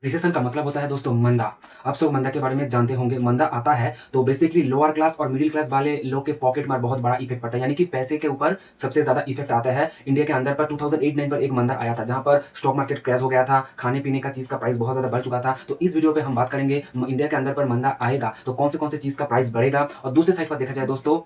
Recession का मतलब होता है दोस्तों मंदा। आप सब मंदा के बारे में जानते होंगे। मंदा आता है तो बेसिकली लोअर क्लास और मिडिल क्लास वाले लोग के पॉकेट में बहुत बड़ा इफेक्ट पड़ता है, यानी कि पैसे के ऊपर सबसे ज्यादा इफेक्ट आता है। इंडिया के अंदर पर 2008-9 पर एक मंदा आया था जहां पर स्टॉक मार्केट क्रैश हो गया था, खाने पीने का चीज का प्राइस बहुत ज्यादा बढ़ चुका था। तो इस वीडियो पे हम बात करेंगे इंडिया के अंदर पर मंदा आएगा तो कौन से चीज का प्राइस बढ़ेगा, और दूसरी साइड पर देखा जाए दोस्तों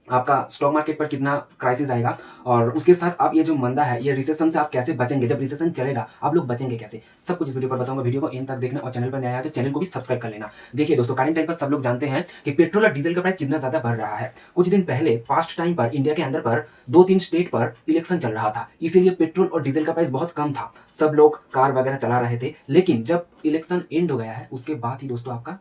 आपका स्टॉक मार्केट पर कितना क्राइसिस आएगा, और उसके साथ आप ये जो मंदा है ये रिसेशन से आप कैसे बचेंगे, जब रिसेशन चलेगा आप लोग बचेंगे कैसे, सब कुछ इस वीडियो पर बताऊंगा। वीडियो को एंड तक देखना और चैनल पर नया है तो चैनल को भी सब्सक्राइब कर लेना। देखिए दोस्तों, करंट टाइम पर सब लोग जानते हैं कि पेट्रोल और डीजल का प्राइस कितना ज्यादा बढ़ रहा है। कुछ दिन पहले पास्ट टाइम पर इंडिया के अंदर पर 2-3 स्टेट पर इलेक्शन चल रहा था, इसीलिए पेट्रोल और डीजल का प्राइस बहुत कम था, सब लोग कार वगैरह चला रहे थे। लेकिन जब इलेक्शन एंड हो गया है उसके बाद ही दोस्तों आपका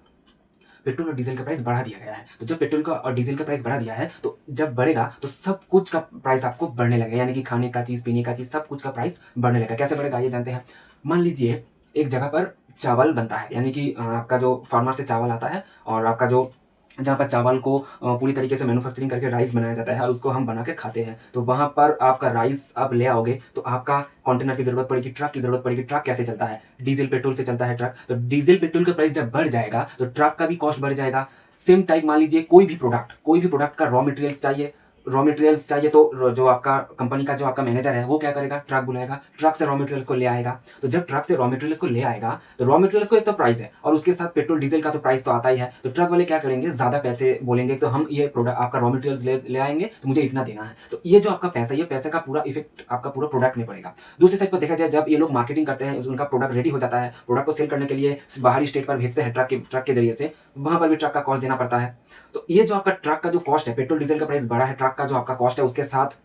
पेट्रोल और डीजल का प्राइस बढ़ा दिया गया है। तो जब पेट्रोल का और डीजल का प्राइस बढ़ा दिया है तो जब बढ़ेगा तो सब कुछ का प्राइस आपको बढ़ने लगेगा, यानी कि खाने का चीज, पीने का चीज, सब कुछ का प्राइस बढ़ने लगेगा। कैसे बढ़ेगा ये जानते हैं। मान लीजिए एक जगह पर चावल बनता है, यानी कि आपका जो फार्मर से चावल आता है और आपका जो जहाँ पर चावल को पूरी तरीके से मैन्युफैक्चरिंग करके राइस बनाया जाता है और उसको हम बना के खाते हैं, तो वहाँ पर आपका राइस आप ले आओगे तो आपका कंटेनर की जरूरत पड़ेगी, ट्रक की जरूरत पड़ेगी। ट्रक कैसे चलता है? डीजल पेट्रोल से चलता है ट्रक। तो डीजल पेट्रोल का प्राइस जब बढ़ जाएगा तो ट्रक का भी कॉस्ट बढ़ जाएगा। सेम टाइप मान लीजिए कोई भी प्रोडक्ट का रॉ मटेरियल्स चाहिए तो जो आपका कंपनी का जो आपका मैनेजर है वो क्या करेगा, ट्रक बुलाएगा, ट्रक से रॉ मटेरियल्स को ले आएगा। तो जब ट्रक से रॉ मटेरियल्स को ले आएगा तो रॉ मटेरियल्स को एक तो प्राइस है और उसके साथ पेट्रोल डीजल का तो प्राइस तो आता ही है। तो ट्रक वाले क्या करेंगे, ज्यादा पैसे बोलेंगे, तो हम ये प्रोडक्ट आपका रॉ मटेरियल्स ले आएंगे तो मुझे इतना देना है। तो ये जो आपका पैसा, ये पैसे का पूरा इफेक्ट आपका पूरा प्रोडक्ट में पड़ेगा। दूसरी साइड पर देखा जाए, जब ये लोग मार्केटिंग करते हैं, उनका प्रोडक्ट रेडी हो जाता है, प्रोडक्ट को सेल करने के लिए बाहरी स्टेट पर भेजते हैं ट्रक के जरिए से, वहां पर भी ट्रक का कॉस्ट देना पड़ता है। तो ये जो आपका ट्रक का जो कॉस्ट है, पेट्रोल डीजल का प्राइस बढ़ा है, ट्रक का जो आपका कॉस्ट है, उसके साथ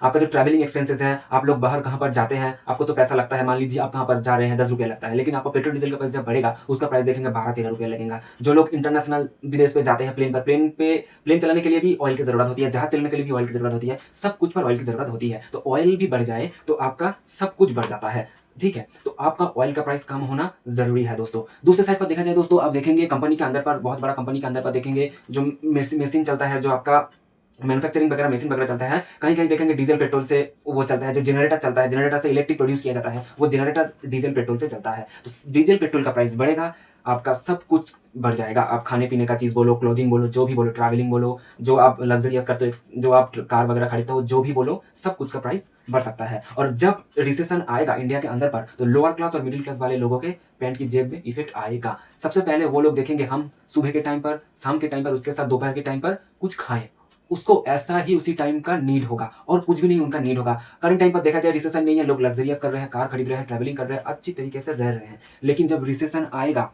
आपका जो ट्रैवलिंग एक्सपेंसेस है, आप लोग बाहर कहाँ पर जाते हैं, आपको तो पैसा लगता है। मान लीजिए आप कहाँ पर जा रहे हैं, 10 रुपया लगता है, लेकिन आपको पेट्रोल डीजल का प्राइस जब बढ़ेगा उसका प्राइस देखेंगे 12-13 रुपया लगेगा। जो लोग इंटरनेशनल विदेश पे जाते हैं प्लेन चलाने के लिए भी ऑयल की जरूरत होती है, जहाज चलने के लिए भी ऑयल की जरूरत होती है, सब कुछ पर ऑयल की जरूरत होती है। तो ऑयल भी बढ़ जाए तो आपका सब कुछ बढ़ जाता है। ठीक है, तो आपका ऑयल का प्राइस कम होना जरूरी है दोस्तों। दूसरे साइड पर देखा जाए दोस्तों, आप देखेंगे कंपनी के अंदर पर, बहुत बड़ा कंपनी के अंदर पर देखेंगे जो मशीन चलता है, जो आपका मैन्युफैक्चरिंग वगैरह मशीन वगैरह चलता है, कहीं कहीं देखेंगे डीजल पेट्रोल से वो चलता है। जो जनरेटर चलता है, जनरेटर से इलेक्ट्रिक प्रोड्यूस किया जाता है, वो जनरेटर डीजल पेट्रोल से चलता है। तो डीजल पेट्रोल का प्राइस बढ़ेगा, आपका सब कुछ बढ़ जाएगा। आप खाने पीने का चीज बोलो, क्लोथिंग बोलो, जो भी बोलो, ट्रैवलिंग बोलो, जो आप लग्जरियस करते हो, जो आप कार वगैरह खरीदते हो, जो भी बोलो, सब कुछ का प्राइस बढ़ सकता है। और जब रिसेशन आएगा इंडिया के अंदर पर तो लोअर क्लास और मिडिल क्लास वाले लोगों के पैंट की जेब में इफेक्ट आएगा। सबसे पहले वो लोग देखेंगे हम सुबह के टाइम पर, शाम के टाइम पर, उसके साथ दोपहर के टाइम पर कुछ खाएं, उसको ऐसा ही उसी टाइम का नीड होगा और कुछ भी नहीं उनका नीड होगा। करंट टाइम पर देखा जाए रिसेशन नहीं है, लोग लग्जरियस कर रहे हैं, कार खरीद रहे हैं, ट्रैवलिंग कर रहे हैं, अच्छी तरीके से रह रहे हैं। लेकिन जब रिसेशन आएगा,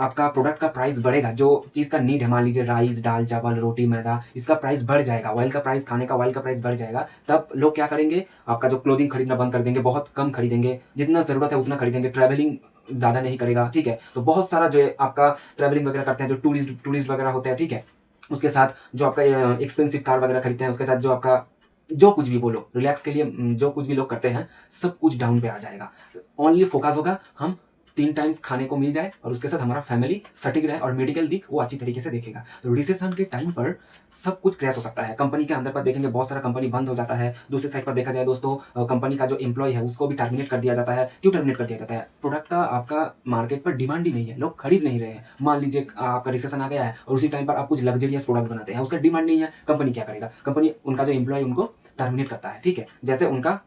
आपका प्रोडक्ट का प्राइस बढ़ेगा, जो चीज का नीड है, मान लीजिए राइस, दाल, चावल, रोटी, मैदा, इसका प्राइस बढ़ जाएगा, ऑयल का प्राइस, खाने का ऑयल का प्राइस बढ़ जाएगा। तब लोग क्या करेंगे, आपका जो क्लोथिंग खरीदना बंद कर देंगे, बहुत कम खरीदेंगे, जितना जरूरत है उतना खरीदेंगे, ट्रैवलिंग ज्यादा नहीं करेगा। ठीक है, तो बहुत सारा जो है आपका ट्रैवलिंग वगैरह करते हैं, जो टूरिस्ट वगैरह होते हैं, ठीक है, उसके साथ जो आपका एक्सपेंसिव कार वगैरह खरीदते हैं, उसके साथ जो आपका जो कुछ भी बोलो, रिलैक्स के लिए जो कुछ भी लोग करते हैं, सब कुछ डाउन पे आ जाएगा। ओनली फोकस होगा हम 3 टाइम्स खाने को मिल जाए और उसके साथ हमारा फैमिली सटिक रहे और मेडिकल दिख वो अच्छी तरीके से देखेगा। तो रिसेशन के टाइम पर सब कुछ क्रैश हो सकता है। कंपनी के अंदर पर देखेंगे बहुत सारा कंपनी बंद हो जाता है। दूसरी साइड पर देखा जाए दोस्तों, कंपनी का जो एम्प्लॉय है उसको भी टर्मिनेट कर दिया जाता है। क्यों टर्मिनेट कर दिया जाता है? प्रोडक्ट का आपका मार्केट पर डिमांड ही नहीं है, लोग खरीद नहीं रहे हैं। मान लीजिए आपका रिसेशन आ गया है और उसी टाइम पर आप कुछ लग्जरियस प्रोडक्ट बनाते हैं, उसका डिमांड नहीं है, कंपनी क्या करेगा, कंपनी उनका जो एम्प्लॉय उनको टर्मिनेट करता है। ठीक है, जैसे उनका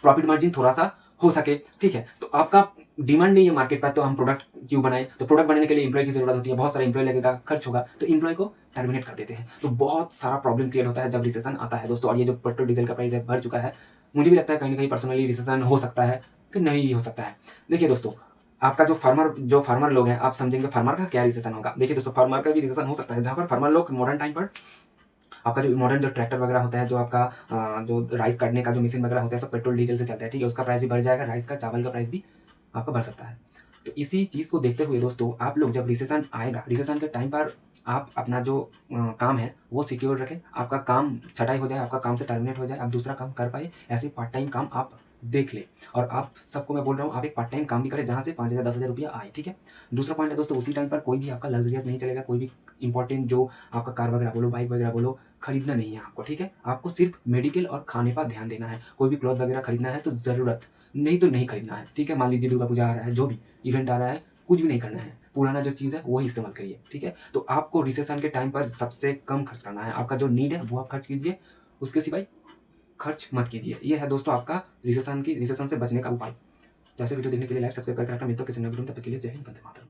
प्रॉफिट मार्जिन थोड़ा सा हो सके। ठीक है, तो आपका डिमांड नहीं है मार्केट पर, तो हम प्रोडक्ट क्यों बनाए? तो प्रोडक्ट बनाने के लिए एम्प्लॉय की जरूरत होती है, बहुत सारा एम्प्लॉय लगेगा, खर्च होगा, तो एम्प्लॉय को टर्मिनेट कर देते हैं। तो बहुत सारा प्रॉब्लम क्रिएट होता है जब रिसेशन आता है दोस्तों। और ये जो पेट्रोल डीजल का प्राइस है बढ़ चुका है, मुझे भी लगता है कहीं ना कहीं पर्सनली रिसेशन हो सकता है कि नहीं भी हो सकता है। देखिए दोस्तों, आपका जो फार्मर लोग हैं, आप समझेंगे फार्मर का क्या रिसेशन होगा। देखिए दोस्तों, फार्मर का भी रिसेशन हो सकता है, जहां पर फार्मर लोग मॉडर्न टाइम पर आपका जो मॉडर्न जो ट्रैक्टर वगैरह होता है, जो आपका जो राइस काटने का जो मशीन वगैरह होता है, सब पेट्रोल डीजल से चलता है। ठीक है, उसका प्राइस भी बढ़ जाएगा, राइस का, चावल का प्राइस भी आपका बढ़ सकता है। तो इसी चीज़ को देखते हुए दोस्तों, आप लोग जब रिसेशन आएगा, रिसेशन के टाइम पर आप अपना जो काम है वो सिक्योर रखें, आपका काम छटाई हो जाए, आपका काम से टर्मिनेट हो जाए, आप दूसरा काम कर पाए, ऐसे पार्ट टाइम काम आप देख ले। और आप सबको मैं बोल रहा हूँ, आप एक पार्ट टाइम काम भी करें जहाँ से 5,000 10,000 रुपया आए। ठीक है, दूसरा पॉइंट है दोस्तों, उसी टाइम पर कोई भी आपका लग्जरियस नहीं चलेगा, कोई भी इंपॉर्टेंट जो आपका कार वगैरह बोलो, बाइक वगैरह बोलो, खरीदना नहीं है आपको। ठीक है, आपको सिर्फ मेडिकल और खाने पर ध्यान देना है। कोई भी क्लॉथ वगैरह खरीदना है तो ज़रूरत नहीं तो नहीं खरीदना है, ठीक है। मान लीजिए दुर्गा पूजा आ रहा है, जो भी इवेंट आ रहा है, कुछ भी नहीं करना है, पुराना जो चीज़ है वही इस्तेमाल करिए, ठीक है। तो आपको रिसेशन के टाइम पर सबसे कम खर्च करना है, आपका जो नीड है वो आप खर्च कीजिए, उसके सिवाय खर्च मत कीजिए। ये है दोस्तों आपका रिसेशन से बचने का उपाय। जैसे वीडियो देखने के लिए लाइक सब्सक्राइब करके रखना। मिलते हैं किसी नए वीडियो में, तब तक के लिए जय हिंद, वंदे मातरम।